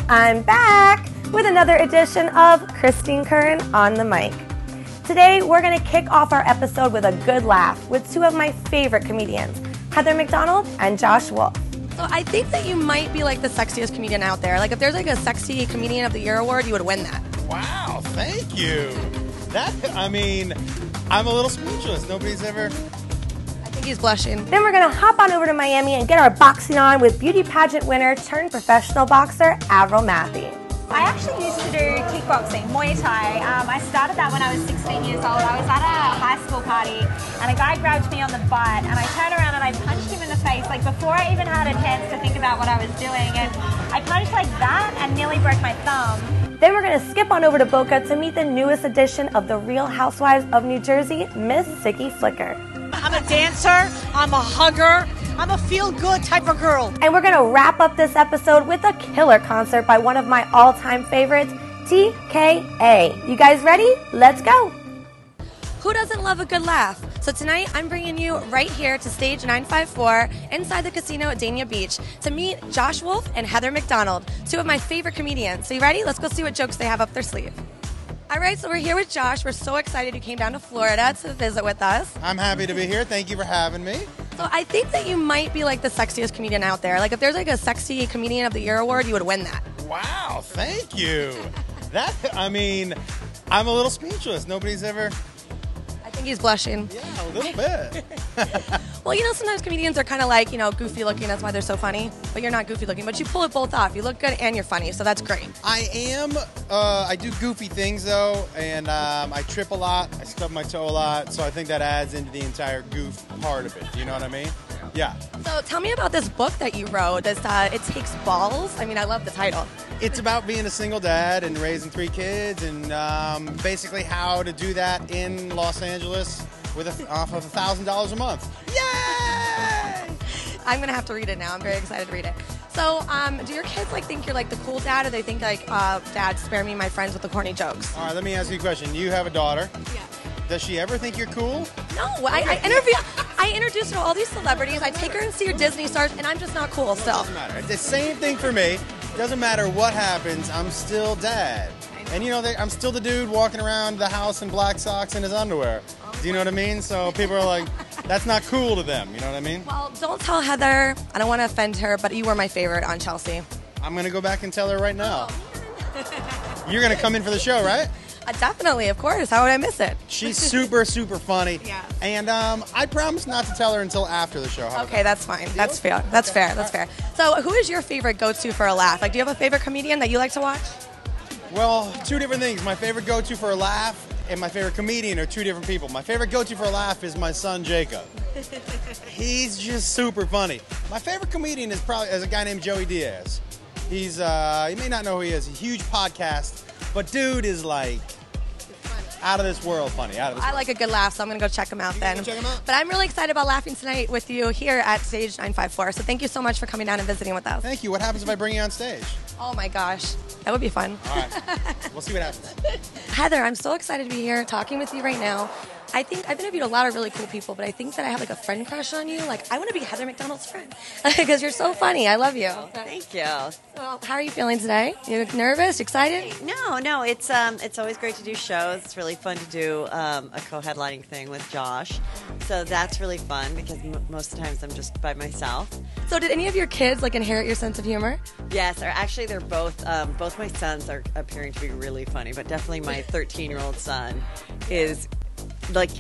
I'm back with another edition of Christine Curran on the mic. Today, we're going to kick off our episode with a good laugh with two of my favorite comedians, Heather McDonald and Josh Wolf. So I think that you might be like the sexiest comedian out there. Like if there's like a Sexy Comedian of the Year award, you would win that. Wow, thank you. I'm a little speechless. Nobody's ever... I think he's blushing. Then we're going to hop on over to Miami and get our boxing on with beauty pageant winner turned professional boxer, Avril Mathie. I actually used to do kickboxing, Muay Thai. I started that when I was 16 years old. I was at a high school party and a guy grabbed me on the butt and I turned around and I punched him in the face, like before I even had a chance to think about what I was doing. And I punched like that and nearly broke my thumb. Then we're going to skip on over to Boca to meet the newest edition of the Real Housewives of New Jersey, Miss Siggy Flicker. I'm a dancer, I'm a hugger, I'm a feel-good type of girl. And we're going to wrap up this episode with a killer concert by one of my all-time favorites, TKA. You guys ready? Let's go. Who doesn't love a good laugh? So tonight, I'm bringing you right here to stage 954 inside the casino at Dania Beach to meet Josh Wolf and Heather McDonald, two of my favorite comedians. So you ready? Let's go see what jokes they have up their sleeve. All right, so we're here with Josh. We're so excited you came down to Florida to visit with us. I'm happy to be here. Thank you for having me. So I think that you might be like the sexiest comedian out there. Like if there's like a Sexy Comedian of the Year award, you would win that. Wow, thank you. I'm a little speechless. Nobody's ever... I think he's blushing. Yeah, a little bit. Well, you know, sometimes comedians are kind of like, goofy looking. That's why they're so funny. But you're not goofy looking. But you pull it both off. You look good and you're funny. So that's great. I am. I do goofy things, though. And I trip a lot. I stub my toe a lot. So I think that adds into the entire goof part of it. Do you know what I mean? Yeah. So tell me about this book that you wrote. This, It Takes Balls. I mean, I love the title. It's about being a single dad and raising 3 kids and basically how to do that in Los Angeles off of $1,000 a month. Yay! I'm going to have to read it now. I'm very excited to read it. So do your kids think you're like the cool dad, or they think Dad, spare me my friends with the corny jokes? All right, let me ask you a question. You have a daughter. Yeah. Does she ever think you're cool? No. I introduce her to all these celebrities. I take her and see her Disney stars, and I'm just not cool still. It doesn't matter. It's the same thing for me. Doesn't matter what happens, I'm still dad. And I'm still the dude walking around the house in black socks and his underwear. Do you know what I mean? So people are like, that's not cool to them. You know what I mean? Well, don't tell Heather. I don't want to offend her, but you were my favorite on Chelsea. I'm going to go back and tell her right now. You're going to come in for the show, right? Definitely, of course. How would I miss it? She's super, super funny. Yeah. And I promise not to tell her until after the show. Okay, that's fine. That's fair. That's fair. That's fair. So who is your favorite go-to for a laugh? Like, do you have a favorite comedian that you like to watch? Well, 2 different things. My favorite go-to for a laugh and my favorite comedian are 2 different people. My favorite go-to for a laugh is my son, Jacob. He's just super funny. My favorite comedian is probably a guy named Joey Diaz. He's, you may not know who he is, a huge podcast, but dude is like out of this world funny. I like a good laugh, so I'm going to go check him out then. Check him out? But I'm really excited about laughing tonight with you here at Stage 954. So thank you so much for coming down and visiting with us. Thank you. What happens if I bring you on stage? Oh my gosh, that would be fun. All right. We'll see what happens. Heather, I'm so excited to be here talking with you right now. I think I've interviewed a lot of really cool people, but I think that I have like a friend crush on you. Like, I want to be Heather McDonald's friend because you're so funny. I love you. Thank you. Well, how are you feeling today? You nervous? Excited? No. It's always great to do shows. It's really fun to do a co-headlining thing with Josh. So that's really fun because most of the times I'm just by myself. So did any of your kids inherit your sense of humor? Yes, they're both my sons are appearing to be really funny, but definitely my 13-year-old son is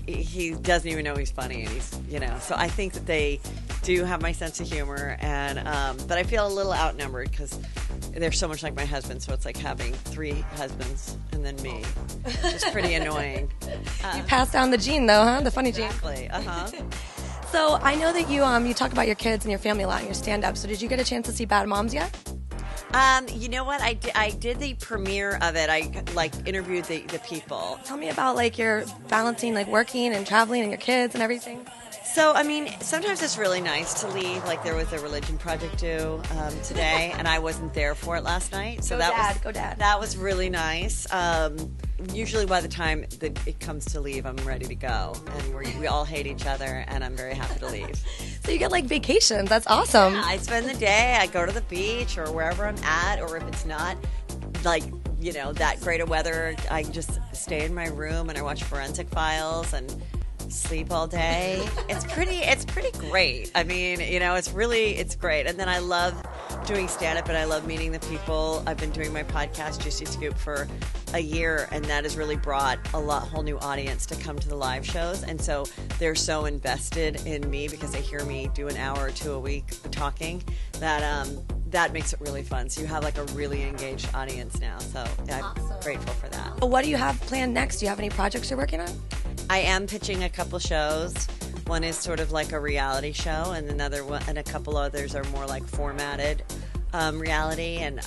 he doesn't even know he's funny, and he's so I think that they do have my sense of humor, and but I feel a little outnumbered because they're so much like my husband, so it's like having 3 husbands and then me. It's pretty annoying. You passed down the gene though, huh? The funny gene. Exactly. So I know that you talk about your kids and your family a lot in your stand-up. So did you get a chance to see Bad Moms yet? You know what? I did the premiere of it. I interviewed the people. Tell me about your balancing working and traveling and your kids and everything. So, I mean, sometimes it's really nice to leave. There was a religion project due today, and I wasn't there for it last night. So Go Dad. That was really nice. usually by the time that it comes to leave, I'm ready to go. And we all hate each other, and I'm very happy to leave. So you get like vacations. That's awesome. Yeah, I spend the day, I go to the beach or wherever I'm at, or if it's not like, you know, that great of weather, I just stay in my room and I watch Forensic Files and sleep all day. It's pretty great. I mean, you know, it's great. And then I love doing stand-up and I love meeting the people. I've been doing my podcast, Juicy Scoop, for a year, and that has really brought a whole new audience to come to the live shows. And so they're so invested in me because they hear me do an hour or two a week talking that makes it really fun. So you have like a really engaged audience now. So I'm grateful for that. What do you have planned next? Do you have any projects you're working on? I am pitching a couple shows. One is sort of like a reality show, and another one, and a couple others are more like formatted reality. And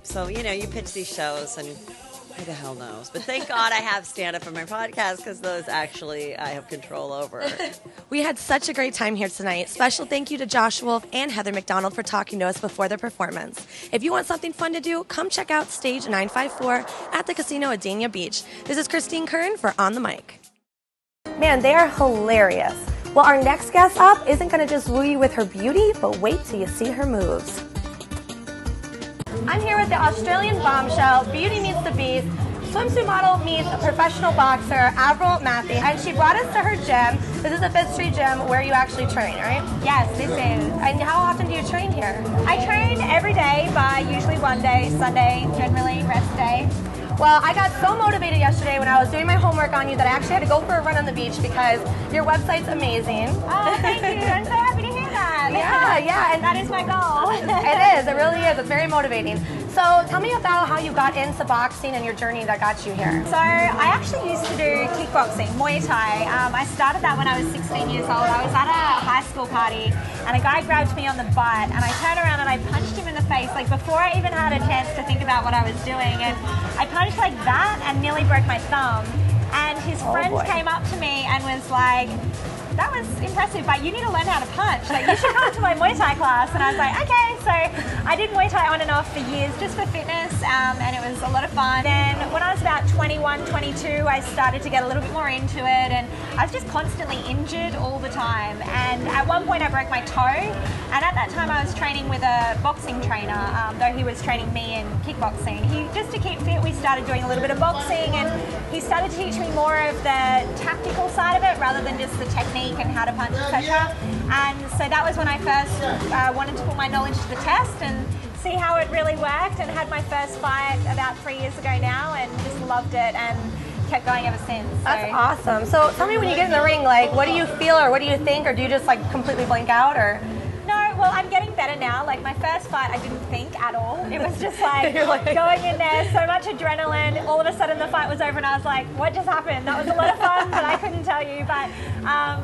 so you know, you pitch these shows, and who the hell knows? But thank God I have stand-up in my podcast because those actually I have control over. We had such a great time here tonight. Special thank you to Josh Wolf and Heather McDonald for talking to us before their performance. If you want something fun to do, come check out Stage 954 at the casino at Dania Beach. This is Christine Curran for On the Mic. Man, they are hilarious. Well, our next guest up isn't going to just woo you with her beauty, but wait till you see her moves. I'm here with the Australian bombshell, Beauty Meets the Beast, swimsuit model meets professional boxer, Avril Mathie, and she brought us to her gym. This is the 5th Street Gym where you actually train, right? Yes, this is. And how often do you train here? I train every day, but usually one day, Sunday, generally rest day. Well, I got so motivated yesterday when I was doing my homework on you that I actually had to go for a run on the beach because your website's amazing. Oh, thank you. I'm so happy to hear that. Yeah. And that is my goal. It is. It really is. It's very motivating. So tell me about how you got into boxing and your journey that got you here. So I actually used to do kickboxing, Muay Thai. I started that when I was 16 years old. I was at a high school party and a guy grabbed me on the butt and I turned around and I punched him in the face, like before I even had a chance to think about what I was doing. And I punched like that and nearly broke my thumb. And his friend came up to me and was like, that was impressive, but you need to learn how to punch. Like, you should come to my Muay Thai class. And I was like, okay. So I did Muay Thai on and off for years just for fitness, and it was a lot of fun. Then when I was about 21, 22, I started to get a little bit more into it, and I was just constantly injured all the time. And at one point I broke my toe, and at that time I was training with a boxing trainer, though he was training me in kickboxing. Just to keep fit, we started doing a little bit of boxing, and he started to teach me more of the tactical side of it rather than just the technique and how to punch, etc. And so that was when I first wanted to put my knowledge to the test and see how it really worked, and had my first fight about 3 years ago now and just loved it and kept going ever since. So. That's awesome. So tell me, when you get in the ring, like, what do you feel or what do you think, or do you just like completely blank out, or? No, well, I'm getting better now. Like, my first fight, I didn't think at all. It was just like going in there, so much adrenaline. All of a sudden, the fight was over, and I was like, what just happened? That was a lot of fun, but I couldn't tell you. But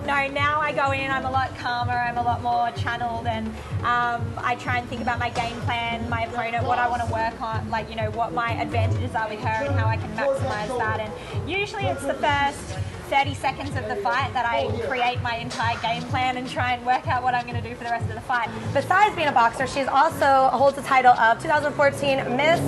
no, now I go in, I'm a lot calmer, I'm a lot more channeled, and I try and think about my game plan, my opponent, what I want to work on, like, you know, what my advantages are with her and how I can maximize that. And usually it's the first 30 seconds of the fight that I create my entire game plan and try and work out what I'm going to do for the rest of the fight. Besides being a boxer, she's also holds the title of 2014 Miss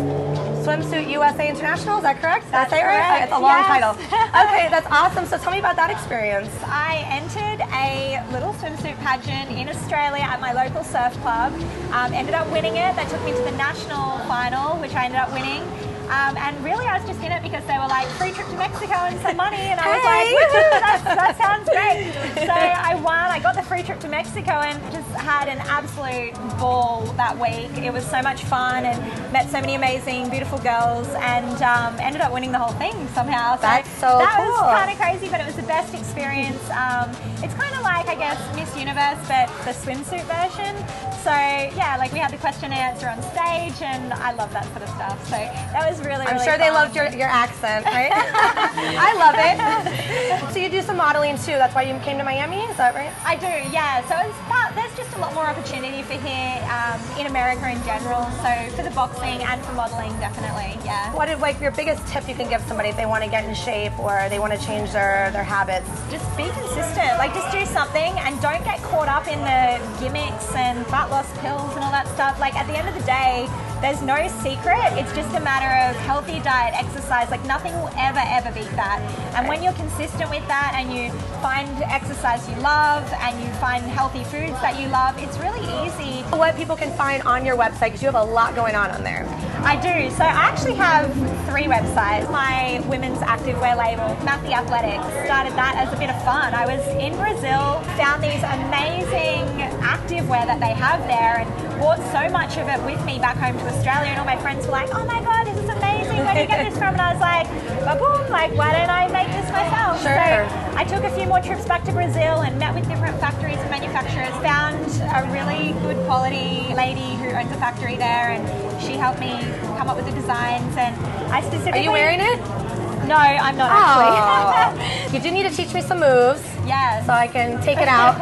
Swimsuit USA International. Is that correct? That's right? correct. It's a long Yes. title. Okay, that's awesome. So tell me about that experience. I entered a little swimsuit pageant in Australia at my local surf club. Ended up winning it. They took me to the national final, which I ended up winning. And really, I was just in it because they were like, free trip to Mexico and some money. And I was like, woohoo, that sounds great. So I won. I got the free trip to Mexico and just had an absolute ball that week. It was so much fun and met so many amazing, beautiful girls, and ended up winning the whole thing somehow. That's so that cool. was kind of crazy, but it was the best experience. It's kind of like, I guess, Miss Universe, but the swimsuit version. So yeah, like we had the question and answer on stage, and I love that sort of stuff. So that was really, I'm really sure they fun. loved your accent, right? I love it. So you do some modeling too. That's why you came to Miami, is that right? I do, yeah. So there's just a lot more opportunity for here in America in general. So for the boxing and for modeling, definitely, yeah. What is like your biggest tip you can give somebody if they want to get in shape or they want to change their habits? Just be consistent. Like, just do something and don't get caught up in the gimmicks and fat loss pills and all that stuff. Like, at the end of the day, There's no secret. It's just a matter of healthy diet, exercise. Like nothing will ever beat that. And when you're consistent with that and you find exercise you love and you find healthy foods that you love, it's really easy. What people can find on your website, because you have a lot going on there. I do. So I actually have 3 websites. My women's activewear label, Massey Athletics, started that as a bit of fun. I was in Brazil, found these amazing activewear that they have there and bought so much of it with me back home to Australia, and all my friends were like, oh my God, this is amazing, where do you get this from? And I was like, boom, like why don't I make this myself? Sure. So I took a few more trips back to Brazil and met with different factories and manufacturers, found a really good quality lady who owns a factory there, and she helped me come up with the designs. And I specifically... Are you wearing it? No, I'm not actually. You do need to teach me some moves. Yes. So I can take it out.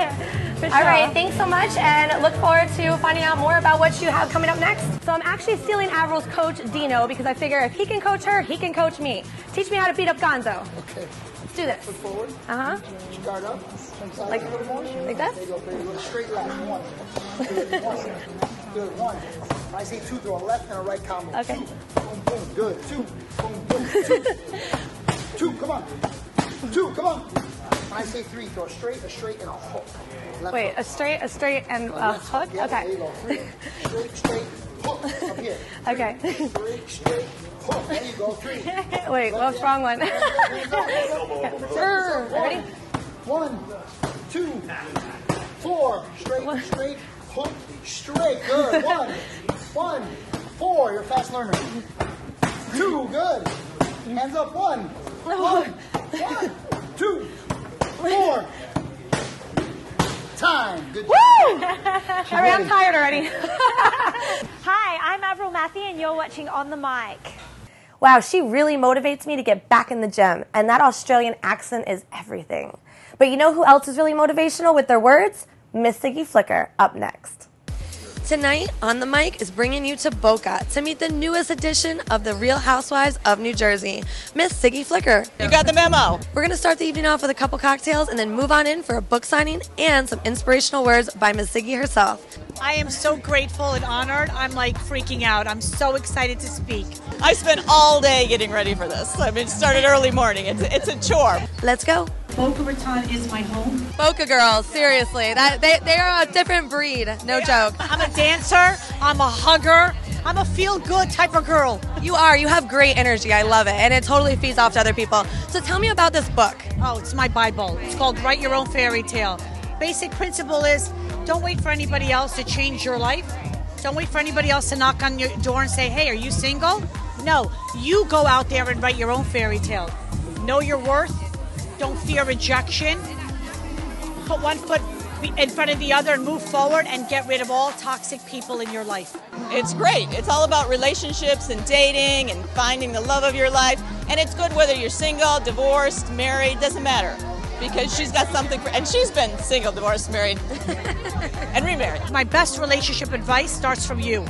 For All sure. right, thanks so much, and look forward to finding out more about what you have coming up next. So I'm actually stealing Avril's coach, Dino, because I figure if he can coach her, he can coach me. Teach me how to beat up Gonzo. Okay. Let's do this. Foot forward. Uh-huh. Start up. Inside Like- a little more. like this? There you go, baby. Go straight left. 1. Good. 1. Good. 1. I say 2, throw a left and a right combo. Okay. 2. Boom, boom. Good. 2. Boom, boom. 2. 2. Come on. 2. Come on. I say 3, throw a straight, and a hook. Left Wait, hook. a straight, and a hook? Yeah, Okay. There you go. 3. Straight, hook. Up here. Okay. 3, hook. There you go. 3. Wait, what's wrong one? Ready? Ready? 1, 2, 4. Straight, hook, straight. Good. 1, 4. You're a fast learner. 2. Good. Hands up. 1, 2, 4. Time. Good job. Woo! All right, I'm tired already. Hi, I'm Avril Mathie and you're watching On the Mic. Wow, she really motivates me to get back in the gym, and that Australian accent is everything. But you know who else is really motivational with their words? Miss Siggy Flicker, up next. Tonight, On the Mic is bringing you to Boca to meet the newest edition of the Real Housewives of New Jersey, Miss Siggy Flicker. You got the memo. We're going to start the evening off with a couple cocktails and then move on in for a book signing and some inspirational words by Miss Siggy herself. I am so grateful and honored. I'm like freaking out. I'm so excited to speak. I spent all day getting ready for this. I mean, it started early morning. It's a chore. Let's go. Boca Raton is my home. Boca girls, seriously. They are a different breed, no joke. I'm a dancer. I'm a hugger. I'm a feel-good type of girl. You are. You have great energy. I love it. And it totally feeds off to other people. So tell me about this book. Oh, it's my Bible. It's called Write Your Own Fairy Tale. Basic principle is don't wait for anybody else to change your life. Don't wait for anybody else to knock on your door and say, hey, are you single? No, you go out there and write your own fairy tale. Know your worth. Don't fear rejection. Put one foot in front of the other and move forward and get rid of all toxic people in your life. It's great. It's all about relationships and dating and finding the love of your life. And it's good whether you're single, divorced, married, doesn't matter. Because she's got something for, and she's been single, divorced, married, and remarried. My best relationship advice starts from you.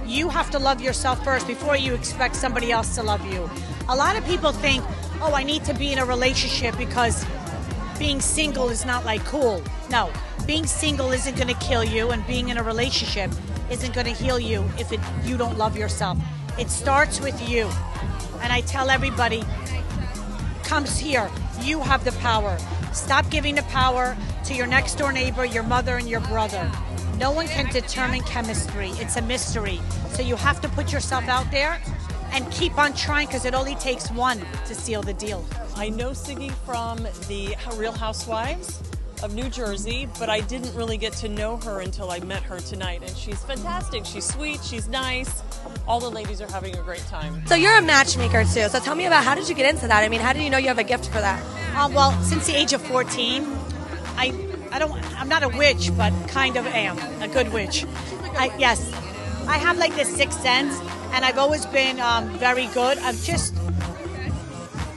You have to love yourself first before you expect somebody else to love you. A lot of people think, oh, I need to be in a relationship because being single is not like cool. No, being single isn't going to kill you, and being in a relationship isn't going to heal you if you don't love yourself. It starts with you. And I tell everybody, comes here. You have the power. Stop giving the power to your next door neighbor, your mother, and your brother. No one can determine chemistry. It's a mystery. So you have to put yourself out there and keep on trying, because it only takes one to seal the deal. I know Siggy from the Real Housewives of New Jersey, but I didn't really get to know her until I met her tonight. And she's fantastic. She's sweet. She's nice. All the ladies are having a great time. So you're a matchmaker too. So tell me about, how did you get into that? I mean, how did you know you have a gift for that? Well, since the age of 14, I'm not a witch, but kind of am a good witch. Yes, I have like this sixth sense, and I've always been very good. I'm just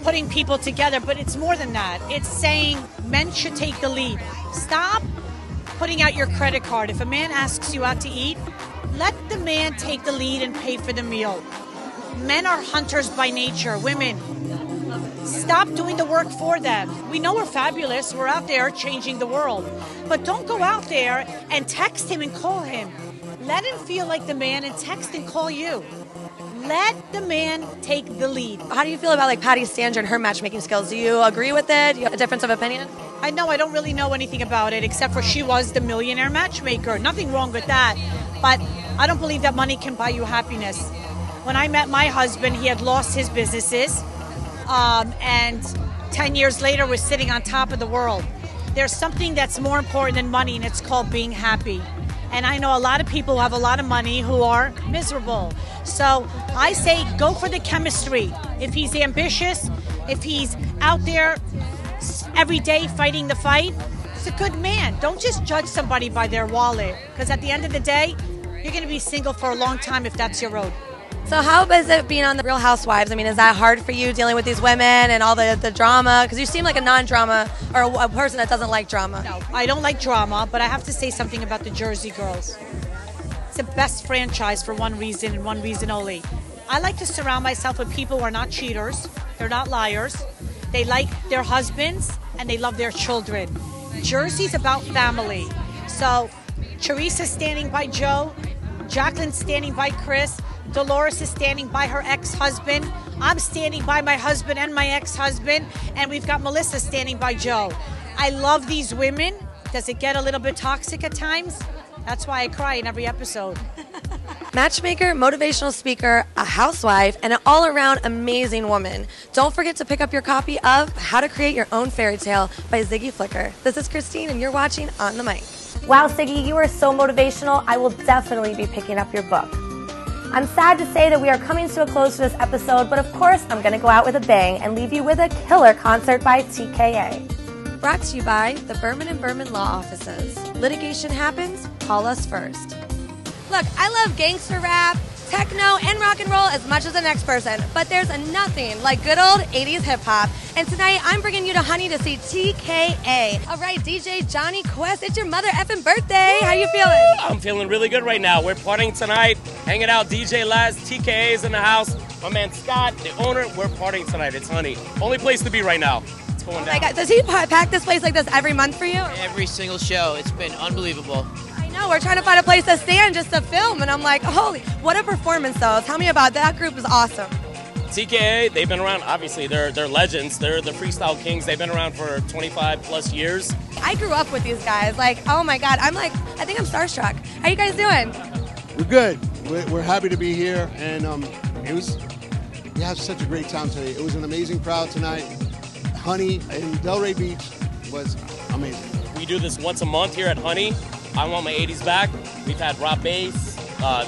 putting people together, but it's more than that. It's saying men should take the lead. Stop putting out your credit card. If a man asks you out to eat, let the man take the lead and pay for the meal. Men are hunters by nature. Women, stop doing the work for them. We know we're fabulous. We're out there changing the world. But don't go out there and text him and call him. Let him feel like the man and text and call you. Let the man take the lead. How do you feel about like Patty Stanger and her matchmaking skills? Do you agree with it? Do you have a difference of opinion? I know I don't really know anything about it except for she was the millionaire matchmaker. Nothing wrong with that. But I don't believe that money can buy you happiness. When I met my husband, he had lost his businesses. And 10 years later was sitting on top of the world. There's something that's more important than money, and it's called being happy. And I know a lot of people who have a lot of money who are miserable. So I say go for the chemistry. If he's ambitious, if he's out there every day fighting the fight, it's a good man. Don't just judge somebody by their wallet, because at the end of the day, you're going to be single for a long time if that's your road. So how is it being on The Real Housewives? I mean, is that hard for you dealing with these women and all the drama? Because you seem like a non-drama or a person that doesn't like drama. No, I don't like drama, but I have to say something about the Jersey Girls. It's the best franchise for one reason and one reason only. I like to surround myself with people who are not cheaters. They're not liars. They like their husbands and they love their children. Jersey's about family. So Teresa's standing by Joe. Jacqueline's standing by Chris. Dolores is standing by her ex-husband. I'm standing by my husband and my ex-husband. And we've got Melissa standing by Joe. I love these women. Does it get a little bit toxic at times? That's why I cry in every episode. Matchmaker, motivational speaker, a housewife, and an all-around amazing woman. Don't forget to pick up your copy of How to Create Your Own Fairy Tale by Siggy Flicker. This is Christine, and you're watching On the Mic. Wow, Siggy, you are so motivational. I will definitely be picking up your book. I'm sad to say that we are coming to a close to this episode, but of course I'm going to go out with a bang and leave you with a killer concert by TKA. Brought to you by the Berman & Berman Law Offices. Litigation happens, call us first. Look, I love gangster rap, techno, and rock and roll as much as the next person, but there's nothing like good old 80s hip-hop. And tonight, I'm bringing you to Honey to see TKA. All right, DJ Johnny Quest, it's your mother effing birthday. How you feeling? I'm feeling really good right now. We're partying tonight, hanging out. DJ Laz, TKA is in the house. My man Scott, the owner, we're partying tonight. It's Honey. Only place to be right now. It's going down. My God, does he pack this place like this every month for you? Every single show. It's been unbelievable. No, we're trying to find a place to stand just to film, and I'm like, holy, what a performance, though. Tell me about that. Group is awesome. TKA, they've been around, obviously, they're legends. They're the freestyle kings. They've been around for 25 plus years. I grew up with these guys. Like, oh my God, I think I'm starstruck. How you guys doing? We're good. We're happy to be here, and we had such a great time today. It was an amazing crowd tonight. Honey in Delray Beach was amazing. We do this once a month here at Honey. I Want My 80s Back. We've had Rob Bass,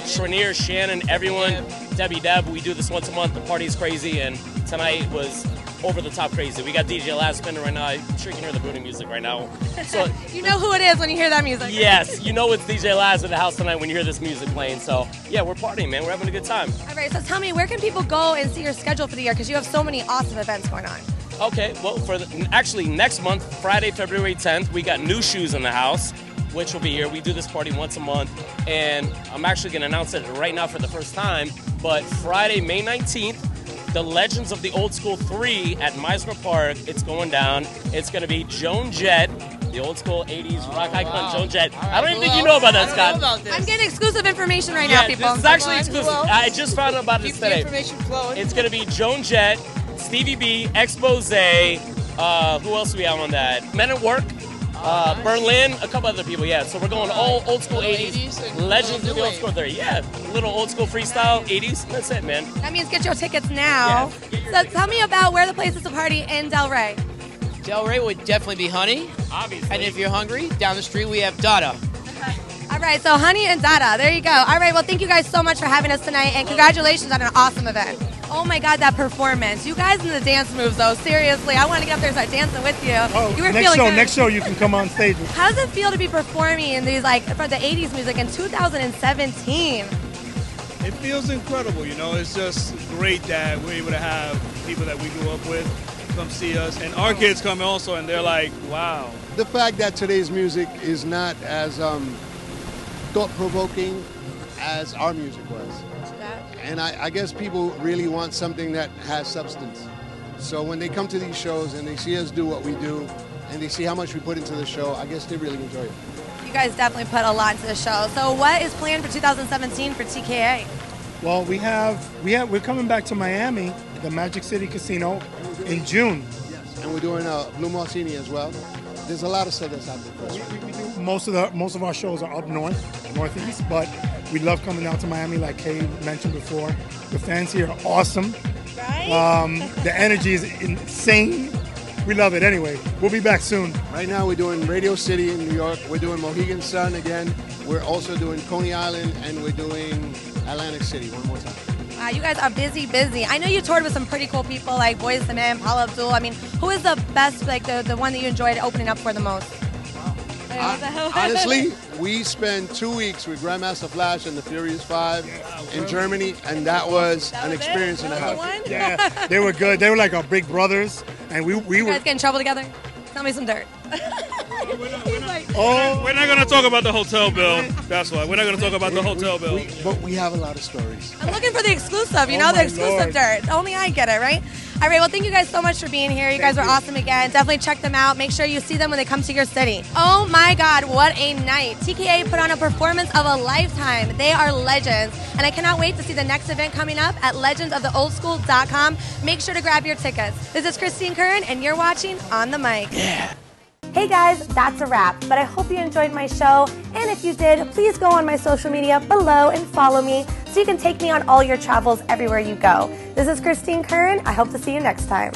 Shrenier, Shannon, everyone, Debbie Deb. We do this once a month. The party's crazy, and tonight was over the top crazy. We got DJ Laz spinning right now. I'm sure you can hear the booty music right now. So you know who it is when you hear that music. Yes, you know it's DJ Laz in the house tonight when you hear this music playing. So yeah, we're partying, man. We're having a good time. All right, so tell me, where can people go and see your schedule for the year? Because you have so many awesome events going on. Okay, well, actually next month, Friday, February 10th, we got New Shoes in the house, which will be here. We do this party once a month, and I'm actually going to announce it right now for the first time, but Friday, May 19th, the Legends of the Old School 3 at Meisner Park, it's going down. It's going to be Joan Jett, the old school 80s rock icon, Joan Jett. I don't even think you know about that, Scott. I'm getting exclusive information right now, people. This is actually exclusive. I just found out about this today. Information flowing. It's going to be Joan Jett, Stevie B, Expose, who else do we have on that? Men at Work, Berlin, a couple other people, yeah. So we're going all old school 80s, Legends of the Old School 30. Yeah, a little old school freestyle 80s. That's it, man. That means get your tickets now. Yeah. So tell me about where the place is to party in Delray. Delray would definitely be Honey. Obviously. And if you're hungry, down the street we have Dada. All right, so Honey and Dada, there you go. All right, well, thank you guys so much for having us tonight, and congratulations on an awesome event. Oh my God, that performance. You guys in the dance moves, though, seriously. I want to get up there and start dancing with you. Oh, you were feeling good. Next show you can come on stage. How does it feel to be performing in these, like, for the 80s music in 2017? It feels incredible, you know. It's just great that we're able to have people that we grew up with come see us. And our kids come also, and they're like, wow. The fact that today's music is not as thought-provoking as our music was. And I guess people really want something that has substance. So when they come to these shows and they see us do what we do, and they see how much we put into the show, I guess they really enjoy it. You guys definitely put a lot into the show. So what is planned for 2017 for TKA? Well, we're coming back to Miami, the Magic City Casino, in June. Yes, and we're doing Blue Martini as well. There's a lot of stuff that's happening for us. We do most of our shows are up northeast, but we love coming out to Miami, like Kay mentioned before. The fans here are awesome. Right? The energy is insane. We love it. Anyway, we'll be back soon. Right now we're doing Radio City in New York. We're doing Mohegan Sun again. We're also doing Coney Island, and we're doing Atlantic City one more time. Wow, you guys are busy. I know you toured with some pretty cool people like Boys the Men, Paula Abdul. I mean, who is the best, like the one that you enjoyed opening up for the most? Honestly, we spent 2 weeks with Grandmaster Flash and the Furious Five in Germany, and that was an experience and a half. Yeah, they were good. They were like our big brothers, and we You were. guys get in trouble together? Tell me some dirt. We're not going to talk about the hotel bill. That's why. We're not going to talk about the hotel bill. But we have a lot of stories. I'm looking for the exclusive, Oh the exclusive dirt. Only I get it, right? All right, well, thank you guys so much for being here. You guys were awesome again. Definitely check them out. Make sure you see them when they come to your city. Oh my God, what a night. TKA put on a performance of a lifetime. They are legends. And I cannot wait to see the next event coming up at legendsoftheoldschool.com. Make sure to grab your tickets. This is Christine Curran, and you're watching On the Mic. Yeah. Hey guys, that's a wrap, but I hope you enjoyed my show, and if you did, please go on my social media below and follow me so you can take me on all your travels everywhere you go. This is Christine Curran. I hope to see you next time.